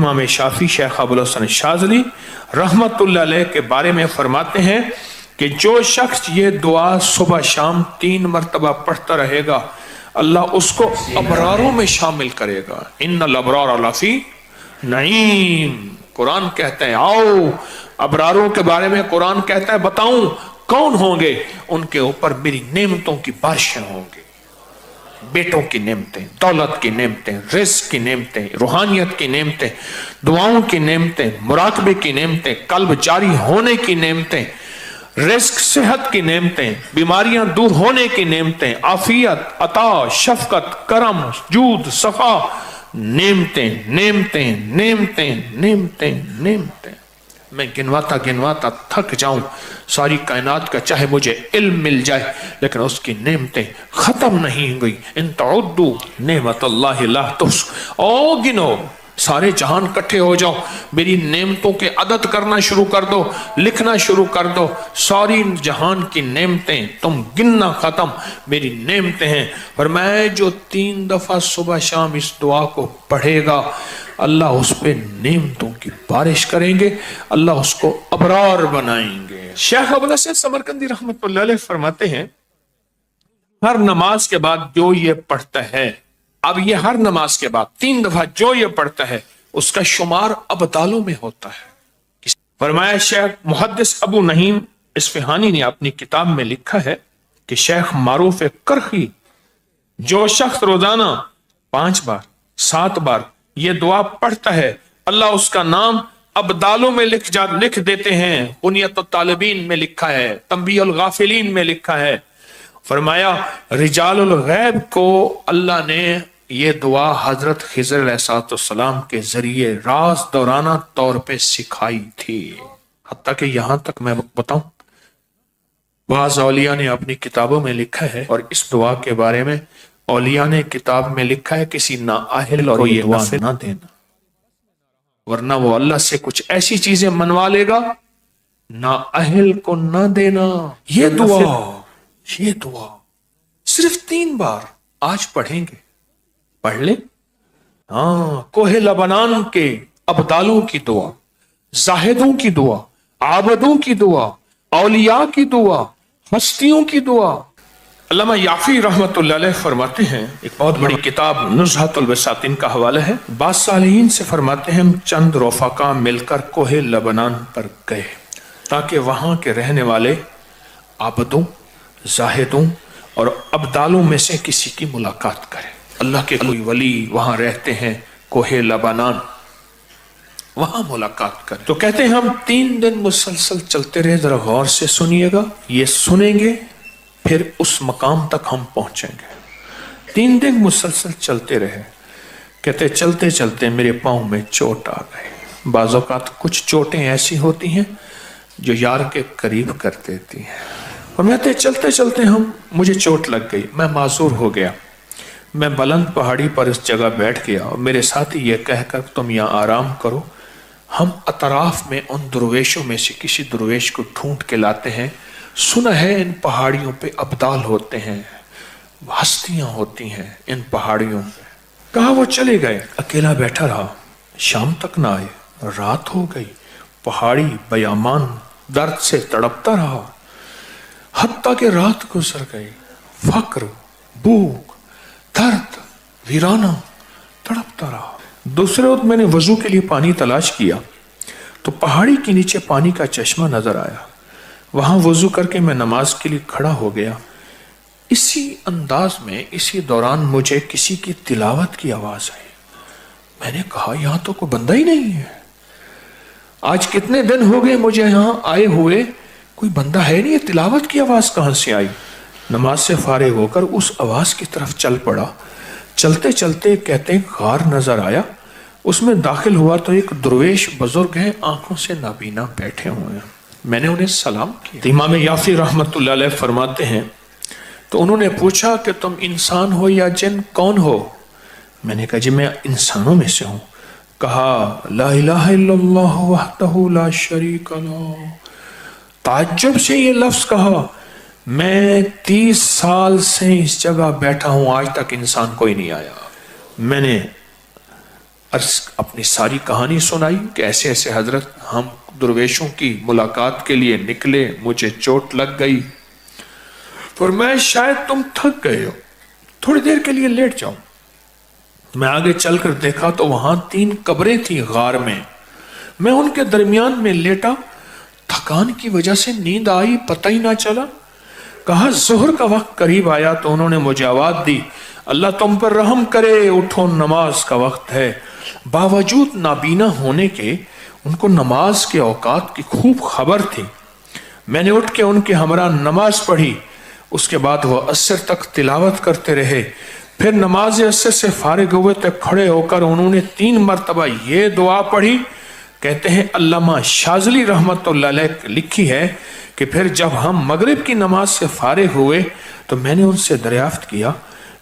इमाम शाफी शेख अबुल हसन शाज़ली रहमतुल्लाह अलैह के बारे में फरमाते हैं कि जो शख्स ये दुआ सुबह शाम 3 मरतबा पढ़ता रहेगा, अल्लाह उसको अबरारों में शामिल करेगा। इन्नल अबरार लफी नईम, कुरान कहते हैं, आओ अबरारों के बारे में कुरान कहता है बताऊं कौन होंगे, उनके ऊपर मेरी नेमतों की बारिशें होंगी। बेटों की नेमतें, दौलत की नेमतें, रिज़्क़ की नेमतें, रूहानियत की नेमतें, दुआओं की नेमतें, मुराकबे की नेमतें, कल्ब जारी होने की नेमतें, रिज़्क़ सेहत की नेमतें, बीमारियां दूर होने की नेमतें, आफियत, अता, शफकत, करम, जूद, सफा, नेमतें नेमतें नेमतें नेमतें नेमतें। मैं गिनवाता गिनवाता थक जाऊं सारी कायनात का, चाहे मुझे इल्म मिल जाए, लेकिन उसकी नेमतें खत्म नहीं हुई। इन तउद्दू नेमतल्लाहि ला तुहसू, ओ गिनो, सारे जहान इकट्ठे हो जाओ, मेरी नेमतों के अदद करना शुरू कर दो, लिखना शुरू कर दो। सारी जहान की नेमतें तुम गिनना खत्म, मेरी नेमतें हैं। और मैं जो 3 दफा सुबह शाम इस दुआ को पढ़ेगा, अल्लाह उस पे नेमतों की बारिश करेंगे, अल्लाह उसको अबरार बनाएंगे। शेख अबुल हसन समरकंदी रहमतुल्लाह अलैह फरमाते हैं, हर नमाज के बाद जो ये पढ़ता है, अब ये हर नमाज के बाद 3 दफा जो ये पढ़ता है, उसका शुमार अबदालों में होता है। फरमाया शेख मुहद्दिस अबू नहीम इस्फहानी ने अपनी किताब में लिखा है कि शेख मारूफ करखी, जो शख्स रोजाना 5 बार 7 बार ये दुआ पढ़ता है, अल्लाह उसका नाम अबदालों में लिख देते हैं। बुनियत तालिबीन में लिखा है, तंबीहुल गाफिलीन में लिखा है। फरमाया रिजालुल गैब को अल्लाह ने ये दुआ हजरत खिज़र अलैहिस्सलाम के जरिए राज दौराना तौर पे सिखाई थी। हत्ता कि यहां तक मैं बताऊं, बाज़ औलिया ने अपनी किताबों में लिखा है, और इस दुआ के बारे में औलिया ने किताब में लिखा है, किसी नाअहिल को ये दुआ ना देना, वरना वो अल्लाह से कुछ ऐसी चीजें मनवा लेगा, नाअहिल को ना देना। ये दुआ सिर्फ 3 बार आज पढ़ेंगे, पढ़ ले। हाँ, कोहे लबनान के अबदालों की दुआ, जाहिदों की दुआ, आबदों की दुआ, औलिया की दुआ, हस्तियों की दुआ। अल्लामा याफी रहमतुल्लाह अलैह फरमाते हैं, एक बहुत बड़ी किताब नुज़हतुल वसातिन का हवाला है, बाज़ सालिहीन से फरमाते हैं, हम चंद रफ़ाका मिलकर कोहे लबनान पर गए ताकि वहां के रहने वाले आबदों, जाहिदों और अबदालों में से किसी की मुलाकात करें। अल्लाह के कोई वली वहां रहते हैं कोहे लबनान, वहां मुलाकात करें। तो कहते हैं हम 3 दिन मुसलसल चलते रहे, जरा गौर से सुनिएगा, ये सुनेंगे फिर उस मकाम तक हम पहुंचेंगे। 3 दिन मुसलसल चलते रहे। कहते चलते चलते मेरे पाँव में चोट आ गई। बाज़ औक़ात कुछ चोटें ऐसी होती हैं जो यार के करीब कर देती हैं। और मैं चलते चलते मुझे चोट लग गई, मैं माजूर हो गया। मैं बुलंद पहाड़ी पर इस जगह बैठ गया और मेरे साथी ये कहकर तुम यहाँ आराम करो, हम अतराफ में उन दुर्वेशों में से किसी दुर्वेश को ढूंढ के लाते हैं। सुना है इन पहाड़ियों पे अब्दाल होते हैं, हस्तियां होती हैं इन पहाड़ियों पे। कहा वो चले गए, अकेला बैठा रहा, शाम तक ना आए, रात हो गई, पहाड़ी बयामान दर्द से तड़पता रहा, हत्ता के रात गुजर गई। फक्र, भूख, दर्द, वीराना तड़पता रहा। दूसरे वक्त मैंने वजू के लिए पानी तलाश किया तो पहाड़ी के नीचे पानी का चश्मा नजर आया। वहां वजू करके मैं नमाज के लिए खड़ा हो गया। इसी अंदाज में इसी दौरान मुझे किसी की तिलावत की आवाज आई। मैंने कहा यहां तो कोई बंदा ही नहीं है, आज कितने दिन हो गए मुझे यहां आए हुए, कोई बंदा है नहीं, तिलावत की आवाज कहां से आई। नमाज से फारिग होकर उस आवाज की तरफ चल पड़ा। चलते चलते कहते गार नजर आया, उसमें दाखिल हुआ तो एक दुर्वेश बुजुर्ग हैं, आंखों से नाबीना बैठे हुए हैं। मैंने उन्हें सलाम किया। इमाम याफी रहमतुल्लाह अलैह फरमाते हैं, तो उन्होंने पूछा कि तुम इंसान हो या जिन, कौन हो? मैंने कहा जी मैं इंसानों में से हूं। कहा ला इलाहा इल्लल्लाह वहदहू ला शरीक लहू। ताज्जुब से ये लफ्ज कहा, मैं 30 साल से इस जगह बैठा हूं, आज तक इंसान कोई नहीं आया। मैंने اپنی ساری کہانی سنائی کہ ایسے ایسے حضرت ہم درویشوں کی ملاقات کے لیے نکلے، مجھے چوٹ لگ گئی، فرمایا شاید تم تھک گئے ہو، تھوڑی دیر کے لیے لیٹ جاؤ۔ میں آگے چل کر دیکھا تو وہاں 3 قبریں تھیں غار میں ان کے درمیان میں لیٹا، تھکان کی وجہ سے نیند آئی، پتہ ہی نہ چلا۔ کہا ظہر کا وقت قریب آیا تو انہوں نے مجھے آواز دی، اللہ تم پر رحم کرے، اٹھو نماز کا وقت ہے۔ باوجود نابینا ہونے کے ان کو نماز کے اوقات کی خوب خبر تھی۔ میں نے اٹھ کے ان کے ہمراہ نماز پڑھی، اس کے بعد وہ عصر تک تلاوت کرتے رہے۔ پھر نماز عصر سے فارغ ہوئے تو کھڑے ہو کر انہوں نے 3 مرتبہ یہ دعا پڑھی۔ کہتے ہیں علامہ شاذلی رحمت اللہ علیہ لکھی ہے کہ پھر جب ہم مغرب کی نماز سے فارغ ہوئے تو میں نے ان سے دریافت کیا،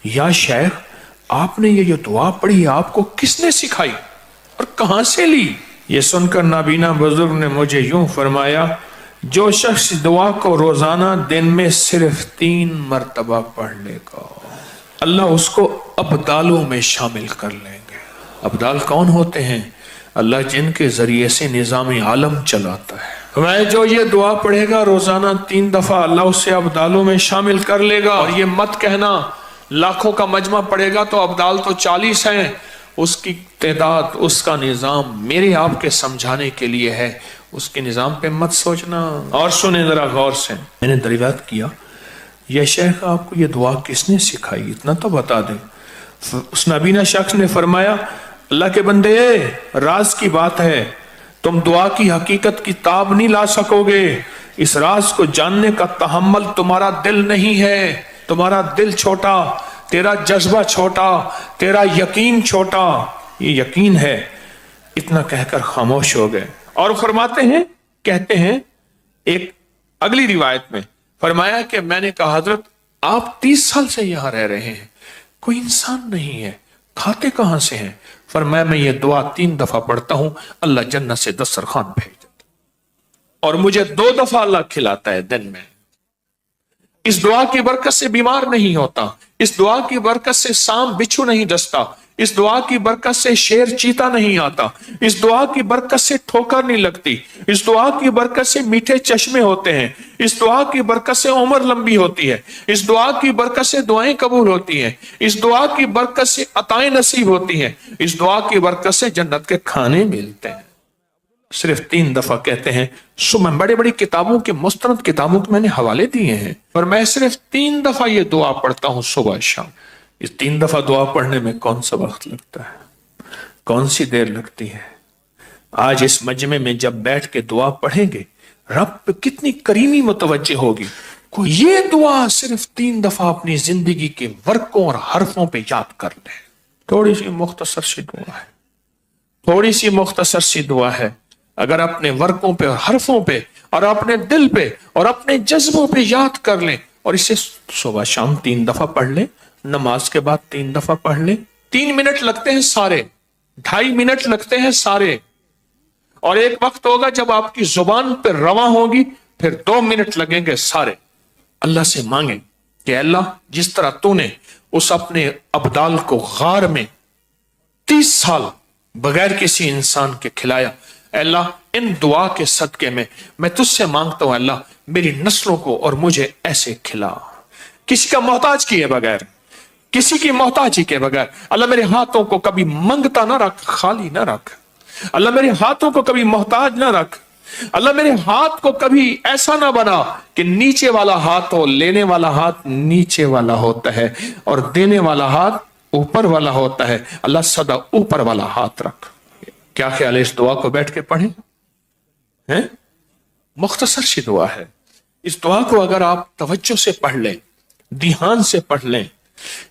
یا شیخ آپ نے یہ دعا پڑھی آپ کو کس نے سکھائی اور کہاں سے لی؟ یہ سن کر نابینا بزرگ نے مجھے یوں فرمایا، جو شخص دعا کو روزانہ دن میں صرف 3 مرتبہ پڑھ لے گا، اللہ اس کو ابدالوں میں شامل کر لیں گے۔ ابدال کون ہوتے ہیں؟ اللہ جن کے ذریعے سے نظام عالم چلاتا ہے۔ میں جو یہ دعا پڑھے گا روزانہ 3 دفعہ، اللہ اسے ابدالوں میں شامل کر لے گا۔ اور یہ مت کہنا لاکھوں کا مجمع پڑے گا تو ابدال تو 40 ہیں، اس کی تعداد، اس کا نظام میرے آپ کے سمجھانے کے لیے ہے، اس کے نظام پہ مت سوچنا۔ اور سنیں ذرا غور سے، میں نے دریافت کیا، یہ شیخ آپ کو یہ دعا کس نے سکھائی، اتنا تو بتا دیں۔ اس نابینا شخص نے فرمایا، اللہ کے بندے راز کی بات ہے، تم دعا کی حقیقت کی تاب نہیں لا سکو گے، اس راز کو جاننے کا تحمل تمہارا دل نہیں ہے، تمہارا دل چھوٹا، تیرا جذبہ چھوٹا، تیرا یقین چھوٹا، یہ یقین ہے۔ اتنا کہہ کر خاموش ہو گئے۔ اور فرماتے ہیں، کہتے ہیں ایک اگلی روایت میں فرمایا کہ میں نے کہا حضرت آپ 30 سال سے یہاں رہ رہے ہیں، کوئی انسان نہیں ہے، کھاتے کہاں سے ہیں؟ فرمایا میں یہ دعا 3 دفعہ پڑھتا ہوں، اللہ جنت سے دسترخوان بھیج دیتا اور مجھے 2 دفعہ اللہ کھلاتا ہے دن میں۔ اس دعا کی برکت سے بیمار نہیں ہوتا، اس دعا کی برکت سے سانپ بچھو نہیں ڈستا، اس دعا کی برکت سے شیر چیتا نہیں آتا، اس دعا کی برکت سے ٹھوکر نہیں لگتی، اس دعا کی برکت سے میٹھے چشمے ہوتے ہیں، اس دعا کی برکت سے عمر لمبی ہوتی ہے، اس دعا کی برکت سے دعائیں قبول ہوتی ہیں، اس دعا کی برکت سے عطائیں نصیب ہوتی ہیں، اس دعا کی برکت سے جنت کے کھانے ملتے ہیں۔ صرف 3 دفعہ کہتے ہیں، میں بڑی بڑی کتابوں کے مستند کتابوں کے میں نے حوالے دیے ہیں، پر میں صرف 3 دفعہ یہ دعا پڑھتا ہوں صبح شام۔ اس 3 دفعہ دعا پڑھنے میں کون سا وقت لگتا ہے، کون سی دیر لگتی ہے؟ آج اس مجمع میں جب بیٹھ کے دعا پڑھیں گے رب پہ کتنی کریمی متوجہ ہوگی۔ کوئی یہ دعا صرف 3 دفعہ اپنی زندگی کے ورقوں اور حرفوں پہ یاد کر لے۔ تھوڑی سی مختصر سی دعا ہے، تھوڑی سی مختصر سی دعا ہے، اگر اپنے ورقوں پہ اور حرفوں پہ اور اپنے دل پہ اور اپنے جذبوں پہ یاد کر لیں اور اسے صبح شام 3 دفعہ پڑھ لیں، نماز کے بعد 3 دفعہ پڑھ لیں۔ 3 منٹ لگتے ہیں سارے، 2.5 منٹ لگتے ہیں سارے، اور ایک وقت ہوگا جب آپ کی زبان پہ رواں ہوگی، پھر 2 منٹ لگیں گے سارے۔ اللہ سے مانگیں کہ اللہ جس طرح تو نے اس اپنے ابدال کو غار میں 30 سال بغیر کسی انسان کے کھلایا، اے اللہ ان دعا کے صدقے میں تجھ سے مانگتا ہوں اللہ میری نسلوں کو اور مجھے ایسے کھلا، کسی کا محتاج کیے بغیر، کسی کی محتاجی کے بغیر۔ اللہ میرے ہاتھوں کو کبھی منگتا نہ رکھ، خالی نہ رکھ، اللہ میرے ہاتھوں کو کبھی محتاج نہ رکھ، اللہ میرے ہاتھ کو کبھی ایسا نہ بنا کہ نیچے والا ہاتھ ہو، لینے والا ہاتھ نیچے والا ہوتا ہے اور دینے والا ہاتھ اوپر والا ہوتا ہے، اللہ سدا اوپر والا ہاتھ رکھ۔ کیا خیال ہے اس دعا کو بیٹھ کے پڑھیں؟ مختصر سی دعا ہے، اس دعا کو اگر آپ توجہ سے پڑھ لیں، دھیان سے پڑھ لیں،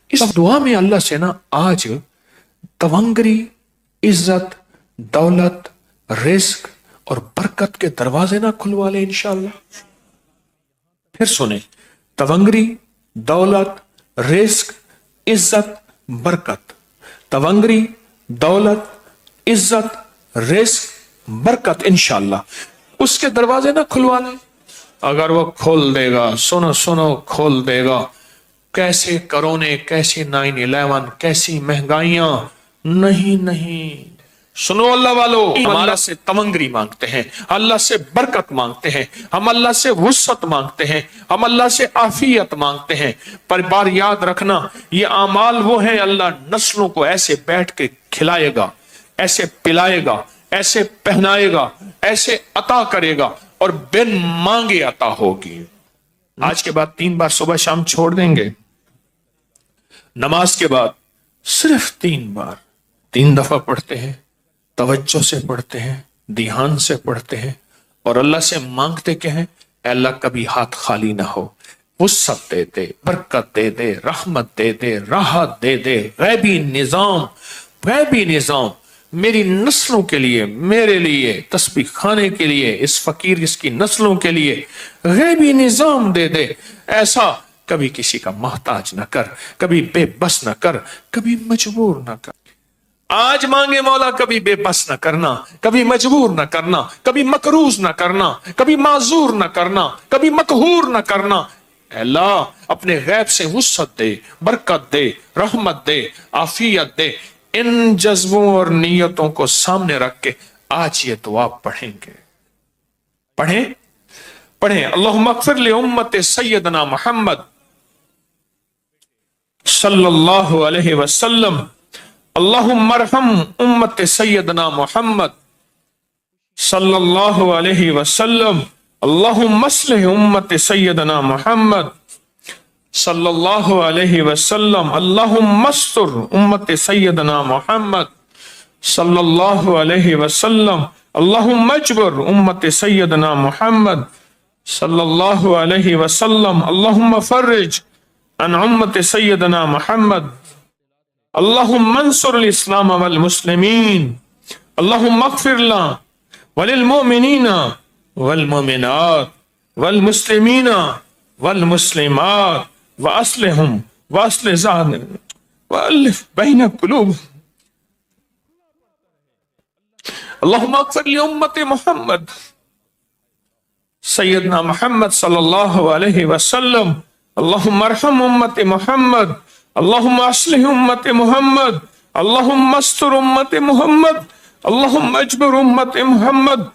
اس دعا میں اللہ سے نا آج تونگری، عزت، دولت، رزق اور برکت کے دروازے نہ کھلوا لیں انشاءاللہ۔ پھر سنیں، تونگری، دولت، رزق، عزت، برکت، تونگری، دولت، عزت، رزق، برکت، انشاءاللہ اس کے دروازے نہ کھلوا لیں۔ اگر وہ کھول دے گا، سنو کھول دے گا، کیسے کرونے، کیسی 9/11، کیسی مہنگائیاں، नहीं नहीं, सुनो अल्लाह वालों, हम अल्लाह से तमंगरी मांगते हैं, अल्लाह से बरकत मांगते हैं, हम अल्लाह से वुसअत मांगते हैं, हम अल्लाह से आफियत मांगते हैं। पर बार याद रखना, ये आमाल वो है अल्लाह नस्लों को ऐसे बैठ के खिलाएगा, ऐसे पिलाएगा, ऐसे पहनाएगा, ऐसे अता करेगा और बिन मांगे अता होगी। आज के बाद 3 बार सुबह शाम छोड़ देंगे, नमाज के बाद सिर्फ 3 बार 3 दफा पढ़ते हैं, तवज्जो से पढ़ते हैं, ध्यान से पढ़ते हैं और अल्लाह से मांगते क्या है, अल्लाह कभी हाथ खाली ना हो, वुसअत दे दे, बरकत दे दे, रहमत दे दे, राहत दे दे, गैबी निजाम मेरी नस्लों के लिए, मेरे लिए, तस्बीह खाने के लिए, इस फकीर इसकी नस्लों के लिए गैबी निजाम दे दे। ऐसा कभी किसी का मोहताज न कर, कभी बेबस न कर, कभी मजबूर न कर। आज मांगे मौला, कभी बेबस न करना, कभी मजबूर न करना, कभी मकरूज न करना, कभी माजूर न करना, कभी मकहूर न करना। अल्लाह अपने गैब से वुसअत दे, बरकत दे, रहमत दे, आफियत दे। इन जज्बों और नीयतों को सामने रख के आज ये दुआ पढ़ेंगे। पढ़ें अल्लाहुम्मा अग़फ़िर लि उम्मति सय्यदना मुहम्मद सल्लल्लाहु अलैहि वसल्लम, अल्लाहुम्मा अरहम उम्मति सय्यदना मुहम्मद सल्लल्लाहु अलैहि वसल्लम, अल्लाहुम्मा अस्लिह उम्मति सय्यदना मुहम्मद सल्लल्लाहु अलैहि वसल्लम, अल्लाहुम्मा अस्तर उम्मति सय्यदना मुहम्मद सल्लल्लाहु अलैहि वसल्लम, अल्लाहुम्मा अजबर उम्मति सय्यदना मुहम्मद सल्लल्लाहु अलैहि वसल्लम, अल्लाहुम्मा फर्रिज अन उम्मति सय्यदना मुहम्मद, अल्लाहुम्मा अंसुर इस्लाम वल मुस्लिमीन, अल्लाहुम्मा अग़फ़िर लना वलिल मुमिनीना वल मुमिनात वल मुस्लिमीना वल मुस्लिमात व अस्लिहुम व अस्लिह ज़ातिहिम व अलिफ बैन क़ुलूबिहिम, अल्लाहुम्मा अग़फ़िर लि उम्मति मुहम्मद सय्यदना मुहम्मद सल्लल्लाहु अलैहि वसल्लम, अल्लाहुम्मा अरहम उम्मति मुहम्मद, अल्लाहुम्मा अस्लिह उम्मति मुहम्मद, अल्लाहुम्मा अस्तर उम्मति मुहम्मद, अल्लाहुम्मा अजबर उम्मति मुहम्मद,